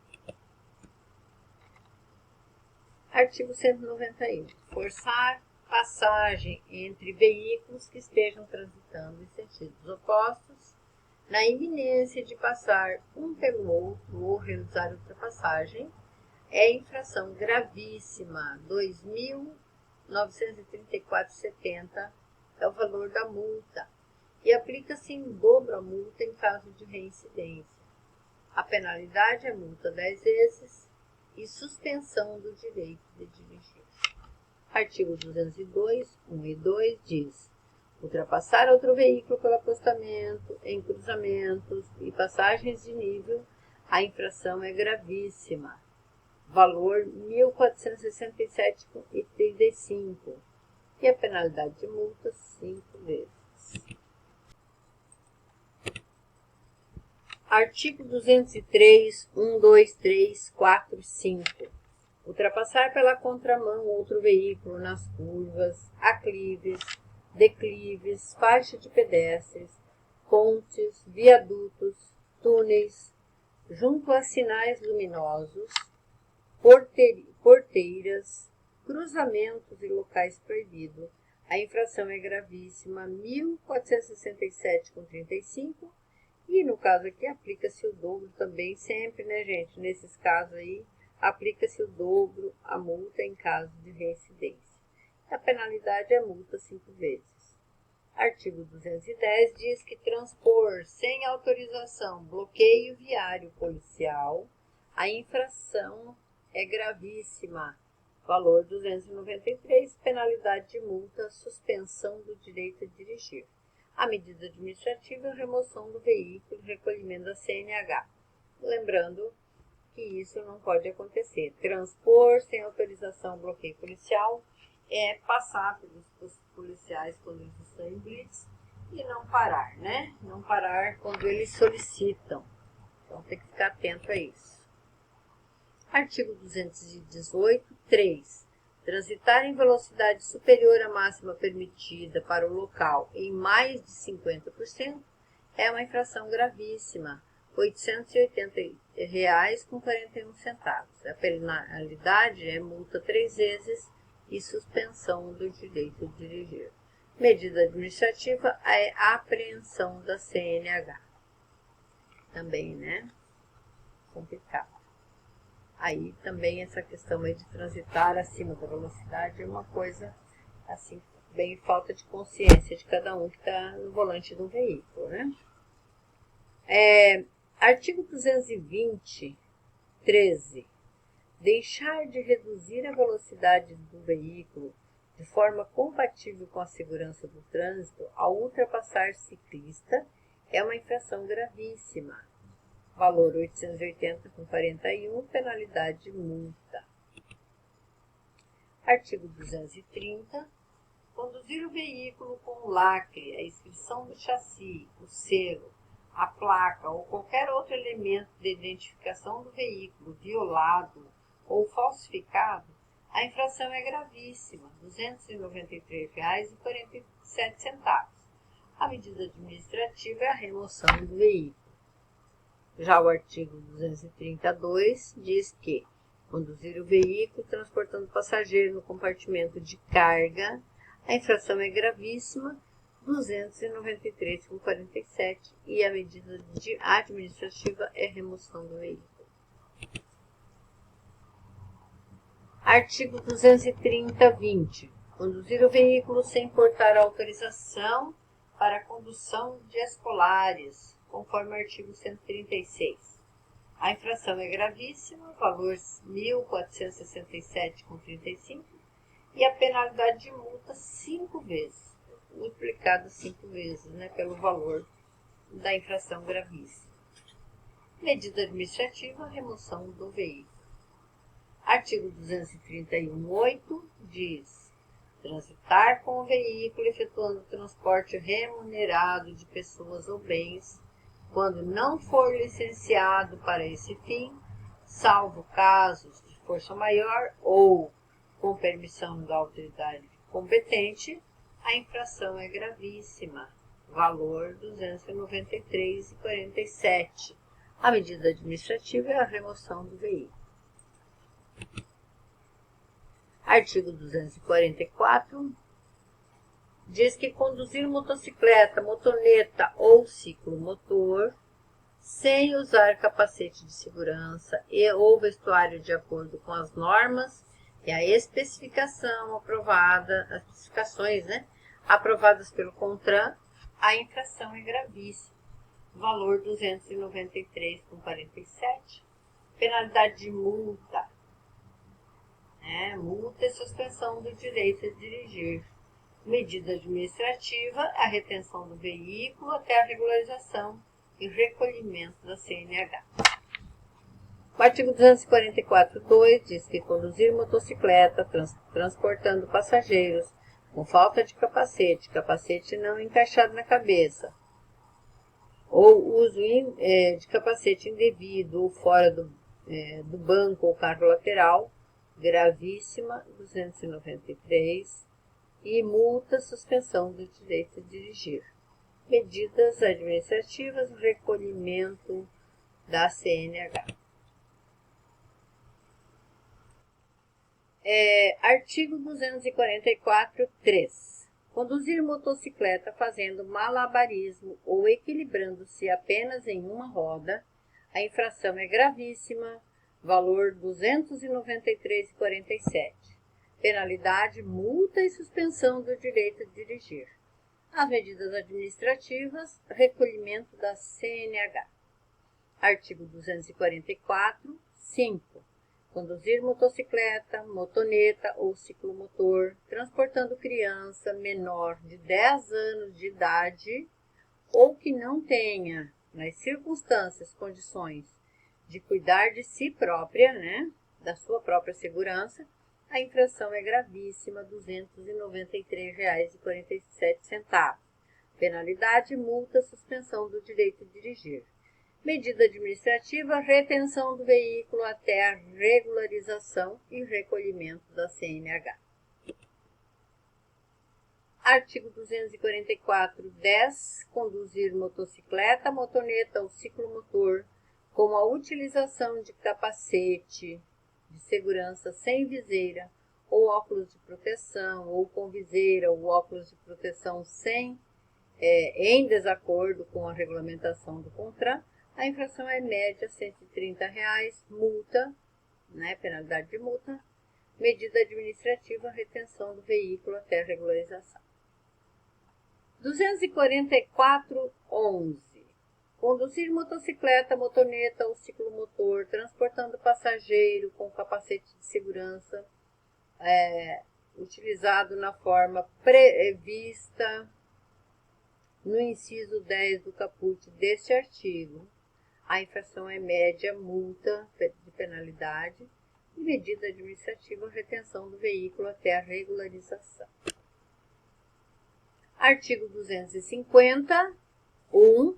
Artigo 191. Forçar passagem entre veículos que estejam transitando em sentidos opostos, na iminência de passar um pelo outro ou realizar ultrapassagem, é infração gravíssima, R$ 2.934,70 é o valor da multa e aplica-se em dobro a multa em caso de reincidência. A penalidade é multa 10 vezes e suspensão do direito de dirigir. Artigo 202, 1 e 2 diz: ultrapassar outro veículo pelo acostamento, em cruzamentos e passagens de nível, a infração é gravíssima. Valor R$ 1.467,35 e a penalidade de multa 5 vezes. Artigo 203, 1, 2, 3, 4 e 5. Ultrapassar pela contramão outro veículo nas curvas, aclives, declives, faixa de pedestres, pontes, viadutos, túneis, junto a sinais luminosos, porteiras, cruzamentos e locais proibidos. A infração é gravíssima, R$ 1.467,35 E no caso aqui, aplica-se o dobro também, sempre, né, gente? Nesses casos aí, aplica-se o dobro a multa em caso de reincidência. A penalidade é multa 5 vezes. Artigo 210 diz que transpor sem autorização bloqueio viário policial, a infração é gravíssima. Valor 293, penalidade de multa, suspensão do direito a dirigir. A medida administrativa é a remoção do veículo, recolhimento da CNH. Lembrando que isso não pode acontecer. Transpor sem autorização bloqueio policial é passar pelos policiais quando eles estão em blitz e não parar, né? Não parar quando eles solicitam. Então tem que ficar atento a isso. Artigo 218, 3. Transitar em velocidade superior à máxima permitida para o local em mais de 50% é uma infração gravíssima, R$ 880,41. A penalidade é multa 3 vezes e suspensão do direito de dirigir. Medida administrativa é a apreensão da CNH. Também, né? Complicado. Aí também essa questão aí de transitar acima da velocidade é uma coisa, assim, bem falta de consciência de cada um que está no volante do veículo, né? Artigo 220, 13. Deixar de reduzir a velocidade do veículo de forma compatível com a segurança do trânsito ao ultrapassar ciclista é uma infração gravíssima. Valor 880,41, penalidade de multa. Artigo 230. Conduzir o veículo com o lacre, a inscrição do chassi, o selo, a placa ou qualquer outro elemento de identificação do veículo violado ou falsificado, a infração é gravíssima, R$ 293,47. A medida administrativa é a remoção do veículo. Já o artigo 232 diz que conduzir o veículo transportando passageiro no compartimento de carga, a infração é gravíssima, R$ 293,47, e a medida administrativa é remoção do veículo. Artigo 230, 20. Conduzir o veículo sem portar autorização para a condução de escolares, conforme o artigo 136. A infração é gravíssima, valor R$ 1.467,35, e a penalidade de multa 5 vezes, multiplicado 5 vezes, né, pelo valor da infração gravíssima. Medida administrativa, remoção do veículo. Artigo 231, 8 diz: transitar com o veículo efetuando transporte remunerado de pessoas ou bens, quando não for licenciado para esse fim, salvo casos de força maior ou com permissão da autoridade competente, a infração é gravíssima. Valor R$ 293,47. A medida administrativa é a remoção do veículo. Artigo 244 diz que conduzir motocicleta, motoneta ou ciclomotor sem usar capacete de segurança ou vestuário de acordo com as normas e a especificação aprovada, as especificações, né, aprovadas pelo CONTRAN, a infração é gravíssima. Valor R$ 293,47. Penalidade de multa. Multa e suspensão do direito a dirigir. Medida administrativa, a retenção do veículo até a regularização e recolhimento da CNH. O artigo 244.2 diz que conduzir motocicleta transportando passageiros com falta de capacete, capacete não encaixado na cabeça, ou uso de capacete indevido ou fora do banco ou carro lateral, gravíssima, 293, e multa, suspensão do direito de dirigir. Medidas administrativas, recolhimento da CNH. Artigo 244, 3. Conduzir motocicleta fazendo malabarismo ou equilibrando-se apenas em uma roda, a infração é gravíssima, valor R$ 293,47. Penalidade, multa e suspensão do direito de dirigir. As medidas administrativas, recolhimento da CNH. Artigo 244, 5. Conduzir motocicleta, motoneta ou ciclomotor, transportando criança menor de 10 anos de idade ou que não tenha, nas circunstâncias, condições de cuidar de si própria, né, da sua própria segurança, a infração é gravíssima, R$ 293,47. Penalidade, multa, suspensão do direito de dirigir. Medida administrativa, retenção do veículo até a regularização e recolhimento da CNH. Artigo 244, 10. Conduzir motocicleta, motoneta ou ciclomotor com a utilização de capacete de segurança sem viseira ou óculos de proteção, ou com viseira ou óculos de proteção em desacordo com a regulamentação do CONTRAN, a infração é média R$ 130, multa, né, penalidade de multa, medida administrativa, retenção do veículo até regularização. 244.11. Conduzir motocicleta, motoneta ou ciclomotor, transportando passageiro com capacete de segurança, utilizado na forma prevista no inciso 10 do caput deste artigo. A infração é média, multa de penalidade e medida administrativa, retenção do veículo até a regularização. Artigo 250, 1.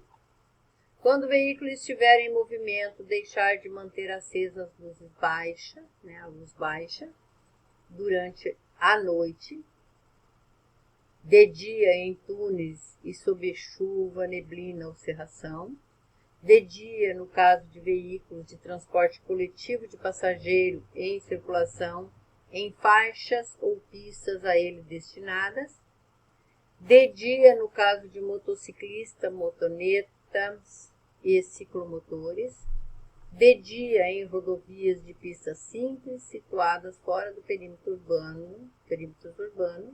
Quando o veículo estiver em movimento, deixar de manter acesas as luzes baixas, né, a luz baixa, durante a noite, de dia em túneis e sob chuva, neblina ou cerração, de dia no caso de veículos de transporte coletivo de passageiro em circulação em faixas ou pistas a ele destinadas, de dia no caso de motociclista, motonetas e ciclomotores, de dia em rodovias de pista simples situadas fora do perímetros urbanos,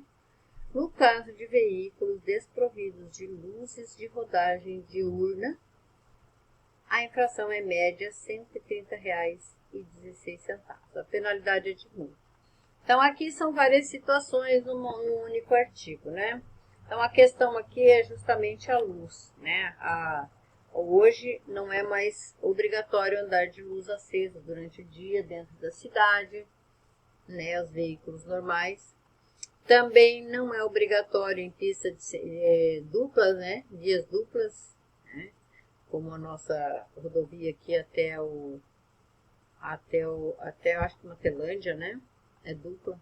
no caso de veículos desprovidos de luzes de rodagem diurna, a infração é média R$ 130,16. A penalidade é de multa. Então, aqui são várias situações num único artigo, né? Então, a questão aqui é justamente a luz, né? Hoje não é mais obrigatório andar de luz acesa durante o dia dentro da cidade, né? Os veículos normais. Também não é obrigatório em pista duplas, né? Vias duplas, né? Como a nossa rodovia aqui até acho que Matelândia, né? É dupla.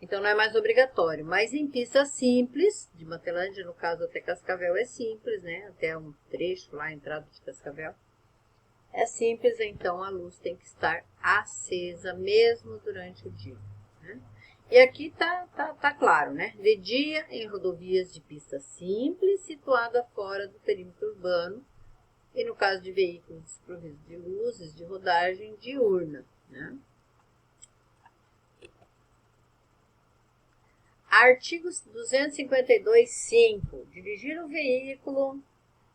Então não é mais obrigatório. Mas em pista simples, de Matelândia, no caso até Cascavel, é simples, né? Até um trecho lá, entrada de Cascavel. É simples, então a luz tem que estar acesa mesmo durante o dia, né? E aqui tá claro, né? De dia em rodovias de pista simples, situada fora do perímetro urbano, e no caso de veículos desprovidos de luzes de rodagem diurna, né? Artigo 252.5. Dirigir o veículo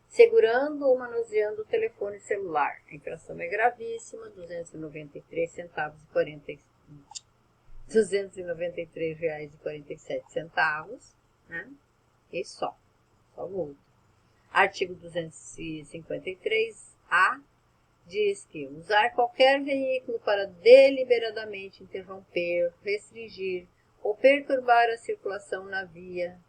segurando ou manuseando o telefone celular. A infração é gravíssima, R$ 293,47, né? E só multa. Artigo 253-A diz que usar qualquer veículo para deliberadamente interromper, restringir ou perturbar a circulação na via,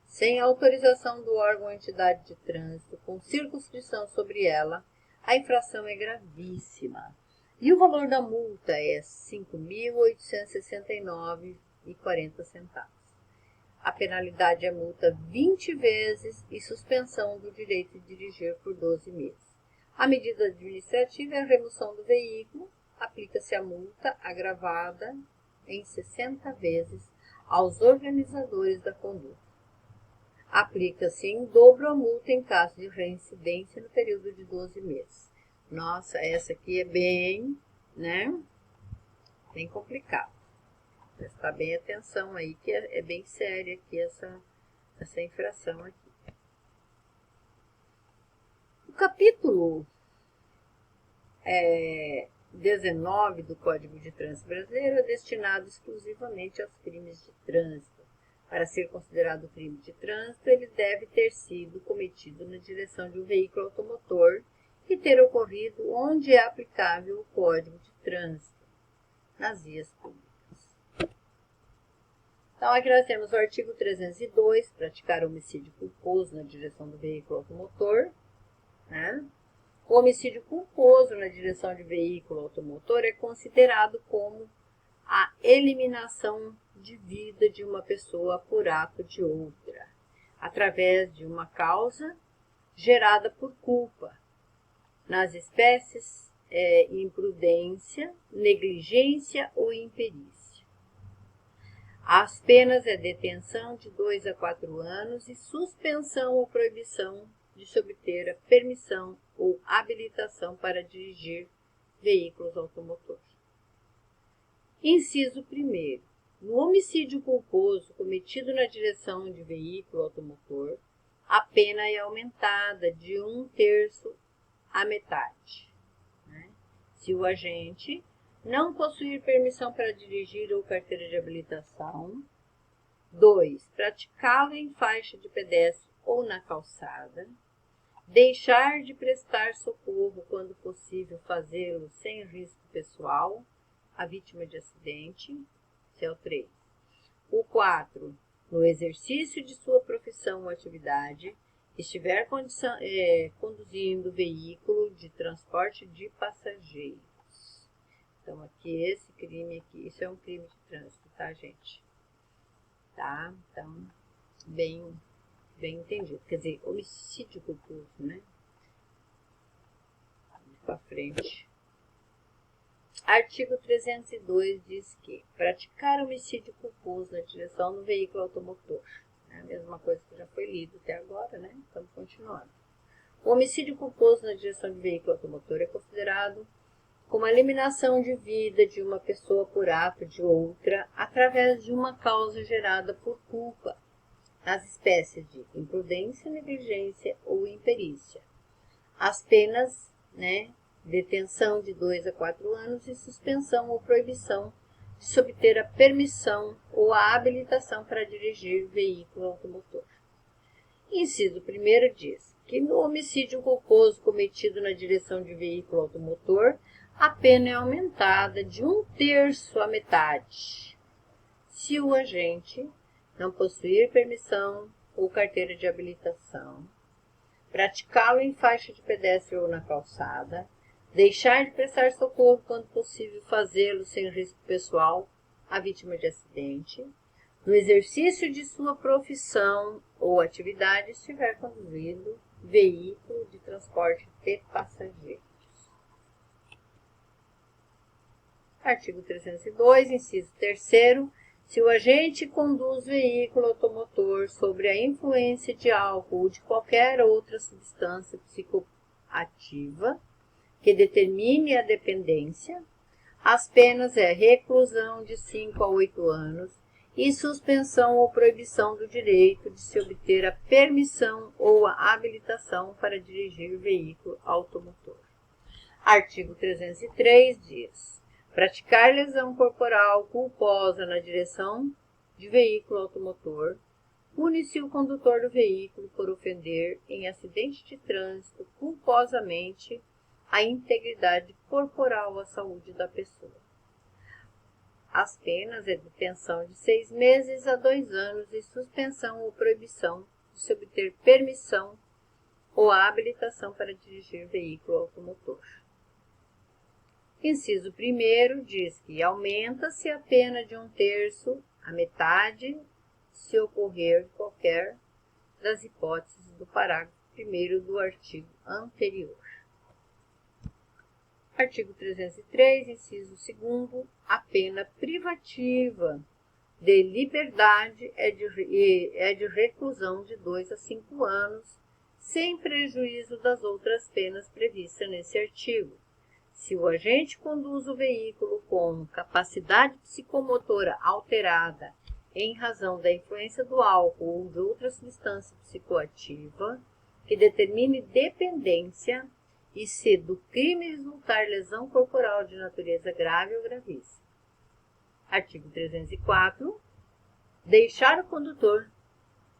sem autorização do órgão ou entidade de trânsito, com circunscrição sobre ela, a infração é gravíssima. E o valor da multa é R$ 5.869,40. A penalidade é multa 20 vezes e suspensão do direito de dirigir por 12 meses. A medida administrativa é a remoção do veículo, aplica-se a multa agravada em 60 vezes aos organizadores da conduta. Aplica-se em dobro a multa em caso de reincidência no período de 12 meses. Nossa, essa aqui é bem, né? Bem complicado. Prestar bem atenção aí, que é bem séria aqui essa infração aqui. O capítulo 19 do Código de Trânsito Brasileiro é destinado exclusivamente aos crimes de trânsito. Para ser considerado crime de trânsito, ele deve ter sido cometido na direção de um veículo automotor e ter ocorrido onde é aplicável o Código de Trânsito, nas vias públicas. Então, aqui nós temos o artigo 302, praticar homicídio culposo na direção do veículo automotor, né? O homicídio culposo na direção de veículo automotor é considerado como a eliminação de vida de uma pessoa por ato de outra, através de uma causa gerada por culpa, nas espécies imprudência, negligência ou imperícia. As penas é detenção de 2 a 4 anos e suspensão ou proibição de se obter a permissão ou habilitação para dirigir veículos automotores. Inciso 1º. No homicídio culposo cometido na direção de veículo automotor, a pena é aumentada de 1/3 à metade, né? Se o agente não possuir permissão para dirigir ou carteira de habilitação. 2. Praticá-lo em faixa de pedestre ou na calçada. Deixar de prestar socorro quando possível fazê-lo sem risco pessoal à vítima de acidente. Esse é o 3. O 4. No exercício de sua profissão ou atividade, estiver conduzindo veículo de transporte de passageiros. Então, aqui, esse crime aqui, isso é um crime de trânsito, tá, gente? Tá? Então, bem entendido. Quer dizer, homicídio culposo, né? Vamos pra frente. Artigo 302 diz que praticar homicídio culposo na direção do veículo automotor. É a mesma coisa que já foi lido até agora, né? Estamos continuando. O homicídio culposo na direção de veículo automotor é considerado como a eliminação de vida de uma pessoa por ato de outra através de uma causa gerada por culpa, nas espécies de imprudência, negligência ou imperícia. As penas, né, detenção de 2 a 4 anos e suspensão ou proibição de se obter a permissão ou a habilitação para dirigir veículo automotor. Inciso 1º diz que no homicídio culposo cometido na direção de veículo automotor, a pena é aumentada de 1/3 à metade, se o agente não possuir permissão ou carteira de habilitação, praticá-lo em faixa de pedestre ou na calçada, deixar de prestar socorro quando possível fazê-lo sem risco pessoal à vítima de acidente, no exercício de sua profissão ou atividade estiver conduzindo veículo de transporte de passageiros. Artigo 302, inciso 3º, se o agente conduz veículo automotor sobre a influência de álcool ou de qualquer outra substância psicoativa que determine a dependência, as penas é reclusão de 5 a 8 anos e suspensão ou proibição do direito de se obter a permissão ou a habilitação para dirigir veículo automotor. Artigo 303 diz: praticar lesão corporal culposa na direção de veículo automotor, pune-se o condutor do veículo por ofender em acidente de trânsito culposamente a integridade corporal à saúde da pessoa. As penas é detenção de 6 meses a 2 anos e suspensão ou proibição de se obter permissão ou a habilitação para dirigir veículo automotor. Inciso 1º diz que aumenta-se a pena de 1/3 à metade se ocorrer qualquer das hipóteses do parágrafo 1º do artigo anterior. Artigo 303, inciso 2º, a pena privativa de liberdade é de reclusão de 2 a 5 anos, sem prejuízo das outras penas previstas nesse artigo. Se o agente conduz o veículo com capacidade psicomotora alterada em razão da influência do álcool ou de outra substância psicoativa que determine dependência e se do crime resultar lesão corporal de natureza grave ou gravíssima. Artigo 304. Deixar o condutor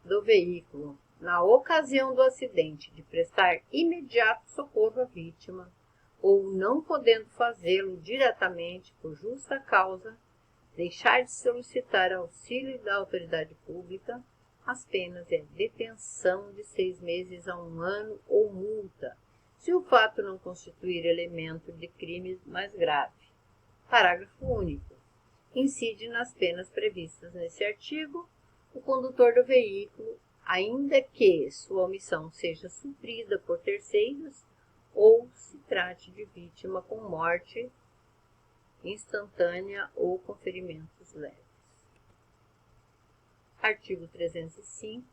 do veículo, na ocasião do acidente, de prestar imediato socorro à vítima, ou não podendo fazê-lo diretamente por justa causa, deixar de solicitar auxílio da autoridade pública, as penas é detenção de 6 meses a 1 ano ou multa, se o fato não constituir elemento de crime mais grave. Parágrafo único. Incide nas penas previstas nesse artigo o condutor do veículo, ainda que sua omissão seja suprida por terceiros ou se trate de vítima com morte instantânea ou com ferimentos leves. Artigo 305.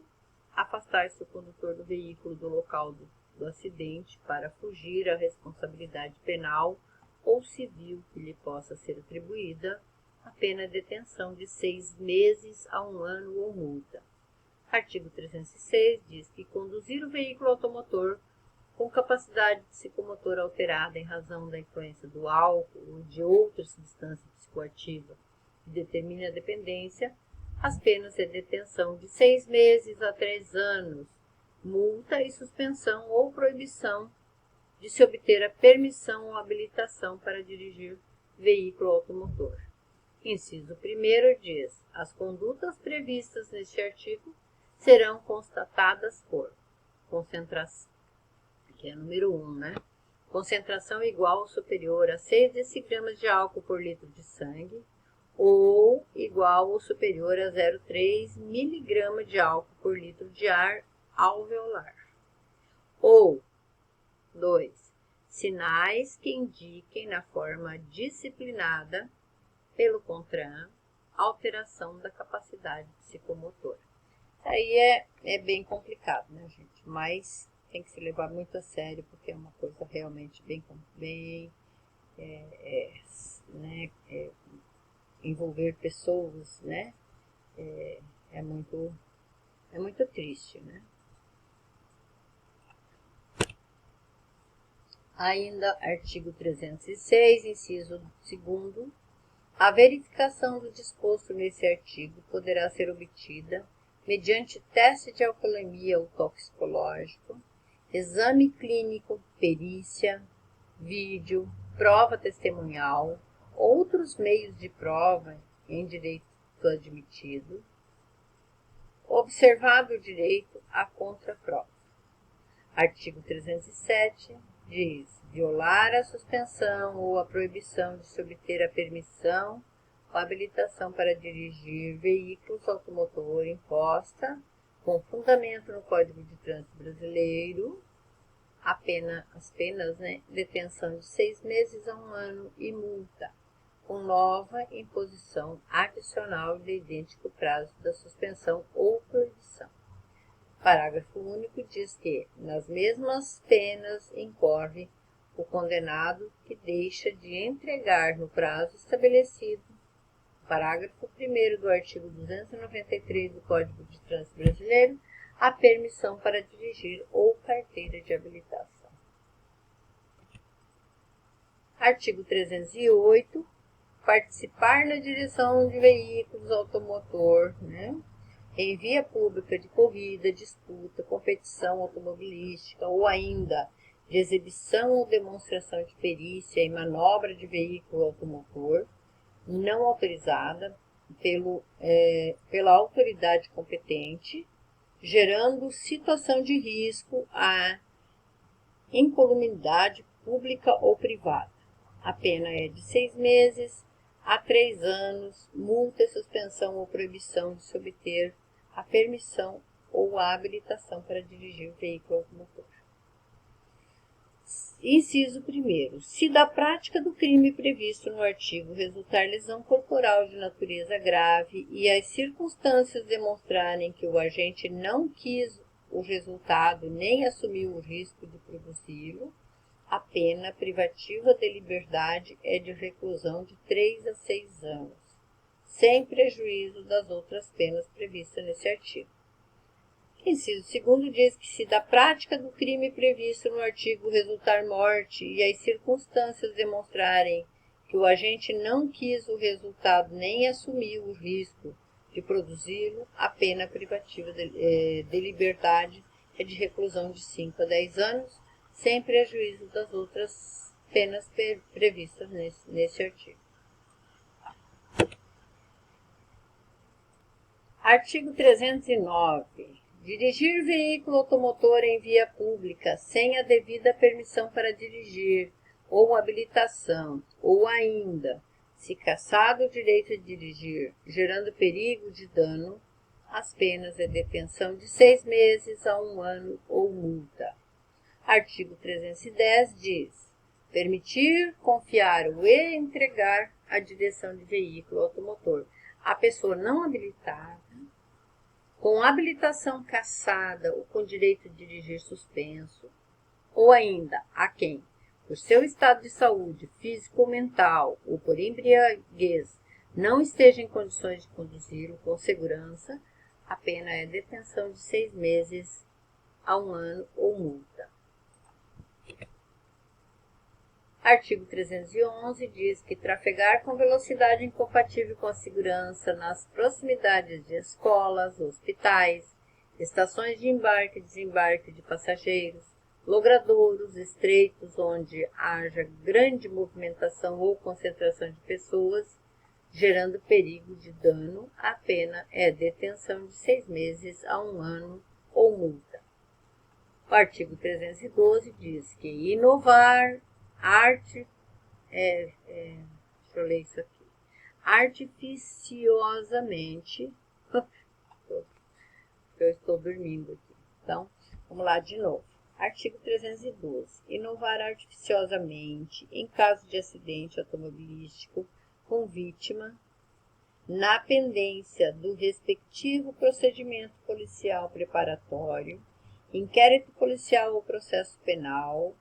Afastar-se o condutor do veículo do local do acidente para fugir à responsabilidade penal ou civil que lhe possa ser atribuída, a pena de detenção de 6 meses a 1 ano ou multa. Artigo 306 diz que conduzir o veículo automotor com capacidade psicomotora alterada em razão da influência do álcool ou de outra substância psicoativa que determine a dependência, as penas é detenção de 6 meses a 3 anos, multa e suspensão ou proibição de se obter a permissão ou habilitação para dirigir veículo automotor. Inciso 1 diz: as condutas previstas neste artigo serão constatadas por concentração, que é número 1, né? Concentração igual ou superior a 6 decigramas de álcool por litro de sangue, ou igual ou superior a 0,3 miligrama de álcool por litro de ar alveolar. Ou 2. Sinais que indiquem na forma disciplinada pelo CONTRAN alteração da capacidade psicomotora. Isso aí é bem complicado, né, gente? Mas tem que se levar muito a sério, porque é uma coisa realmente envolver pessoas, né? É muito triste, né? Ainda, artigo 306, inciso 2º, a verificação do disposto nesse artigo poderá ser obtida mediante teste de alcoolemia ou toxicológico, exame clínico, perícia, vídeo, prova testemunhal, outros meios de prova em direito admitido, observado o direito à contraprova. Artigo 307 diz: violar a suspensão ou a proibição de se obter a permissão ou habilitação para dirigir veículos automotor imposta, com fundamento no Código de Trânsito Brasileiro, as penas, detenção de 6 meses a 1 ano e multa, com nova imposição adicional de idêntico prazo da suspensão ou proibição. Parágrafo único diz que, nas mesmas penas, incorre o condenado que deixa de entregar no prazo estabelecido, parágrafo 1º do artigo 293 do Código de Trânsito Brasileiro, a permissão para dirigir ou carteira de habilitação. Artigo 308. Participar na direção de veículos automotor, em via pública de corrida, disputa, competição automobilística ou ainda de exibição ou demonstração de perícia em manobra de veículo automotor não autorizada pela autoridade competente, gerando situação de risco à incolumidade pública ou privada. A pena é de 6 meses a 3 anos, multa e suspensão ou proibição de se obter a permissão ou a habilitação para dirigir o veículo automotor. Inciso 1º. Se da prática do crime previsto no artigo resultar lesão corporal de natureza grave e as circunstâncias demonstrarem que o agente não quis o resultado nem assumiu o risco de produzi-lo, a pena privativa de liberdade é de reclusão de 3 a 6 anos, sem prejuízo das outras penas previstas nesse artigo. Inciso 2º diz que se da prática do crime previsto no artigo resultar morte e as circunstâncias demonstrarem que o agente não quis o resultado nem assumiu o risco de produzi-lo, a pena privativa de liberdade é de reclusão de 5 a 10 anos, sem prejuízo das outras penas previstas nesse artigo. Artigo 309. Dirigir veículo automotor em via pública sem a devida permissão para dirigir ou habilitação, ou ainda, se cassado o direito de dirigir, gerando perigo de dano, as penas é detenção de 6 meses a 1 ano ou multa. Artigo 310 diz: permitir, confiar ou entregar a direção de veículo automotor à pessoa não habilitada, com habilitação cassada ou com direito de dirigir suspenso, ou ainda a quem, por seu estado de saúde físico ou mental ou por embriaguez, não esteja em condições de conduzi-lo com segurança, a pena é detenção de 6 meses a 1 ano ou multa. Artigo 311 diz que trafegar com velocidade incompatível com a segurança nas proximidades de escolas, hospitais, estações de embarque e desembarque de passageiros, logradouros estreitos onde haja grande movimentação ou concentração de pessoas, gerando perigo de dano, a pena é detenção de 6 meses a 1 ano ou multa. O artigo 312 diz que inovar deixa eu ler isso aqui. Artificiosamente, eu estou dormindo aqui. Então, vamos lá de novo. Artigo 312. Inovar artificiosamente, em caso de acidente automobilístico com vítima, na pendência do respectivo procedimento policial preparatório, inquérito policial ou processo penal,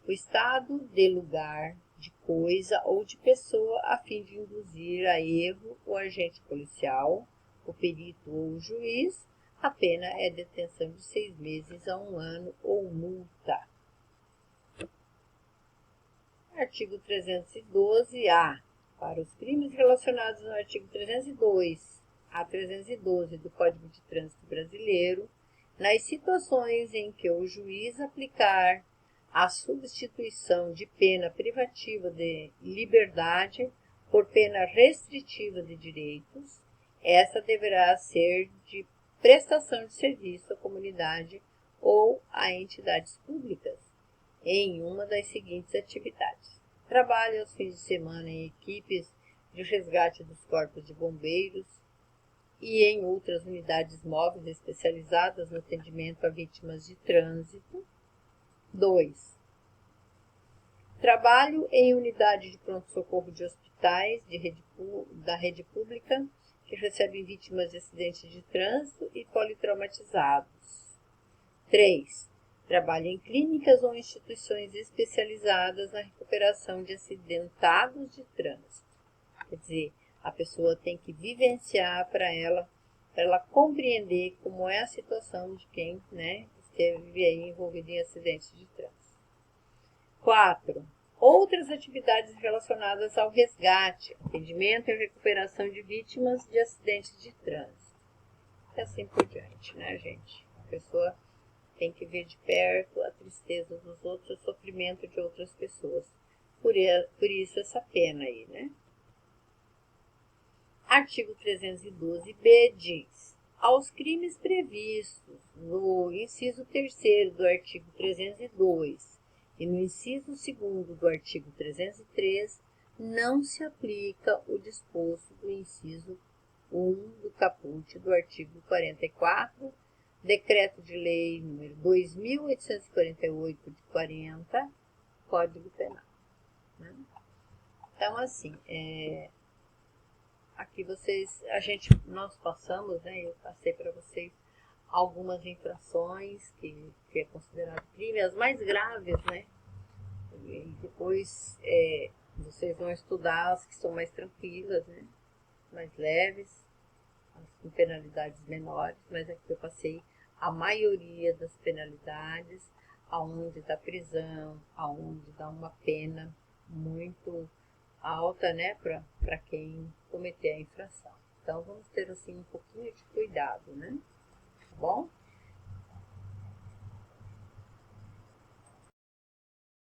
o estado de lugar, de coisa ou de pessoa a fim de induzir a erro o agente policial, o perito ou o juiz, a pena é detenção de 6 meses a 1 ano ou multa. Artigo 312-A. Para os crimes relacionados no artigo 302 a 312 do Código de Trânsito Brasileiro, nas situações em que o juiz aplicar a substituição de pena privativa de liberdade por pena restritiva de direitos, essa deverá ser de prestação de serviço à comunidade ou a entidades públicas, em uma das seguintes atividades: trabalho aos fins de semana em equipes de resgate dos corpos de bombeiros e em outras unidades móveis especializadas no atendimento a vítimas de trânsito. 2. Trabalho em unidade de pronto-socorro de hospitais da rede pública que recebem vítimas de acidentes de trânsito e politraumatizados. 3. Trabalho em clínicas ou instituições especializadas na recuperação de acidentados de trânsito. Quer dizer, a pessoa tem que vivenciar para ela compreender como é a situação de quem, esteve aí envolvido em acidentes de trânsito. 4. Outras atividades relacionadas ao resgate, atendimento e recuperação de vítimas de acidentes de trânsito. E assim por diante, né, gente? A pessoa tem que ver de perto a tristeza dos outros, o sofrimento de outras pessoas. Por isso essa pena aí, né? Artigo 312-B diz: aos crimes previstos no inciso 3º do artigo 302 e no inciso 2º do artigo 303, não se aplica o disposto do inciso 1 do caput do artigo 44, Decreto de Lei nº 2.848 de 40, Código Penal, né? Então, assim, aqui nós passamos, né, eu passei para vocês algumas infrações que é considerado crime, as mais graves, né? E depois vocês vão estudar as que são mais tranquilas, né? Mais leves, as com penalidades menores, mas aqui eu passei a maioria das penalidades, aonde dá prisão, aonde dá uma pena muito alta, né, para quem cometer a infração. Então vamos ter assim um pouquinho de cuidado, né? Tá bom?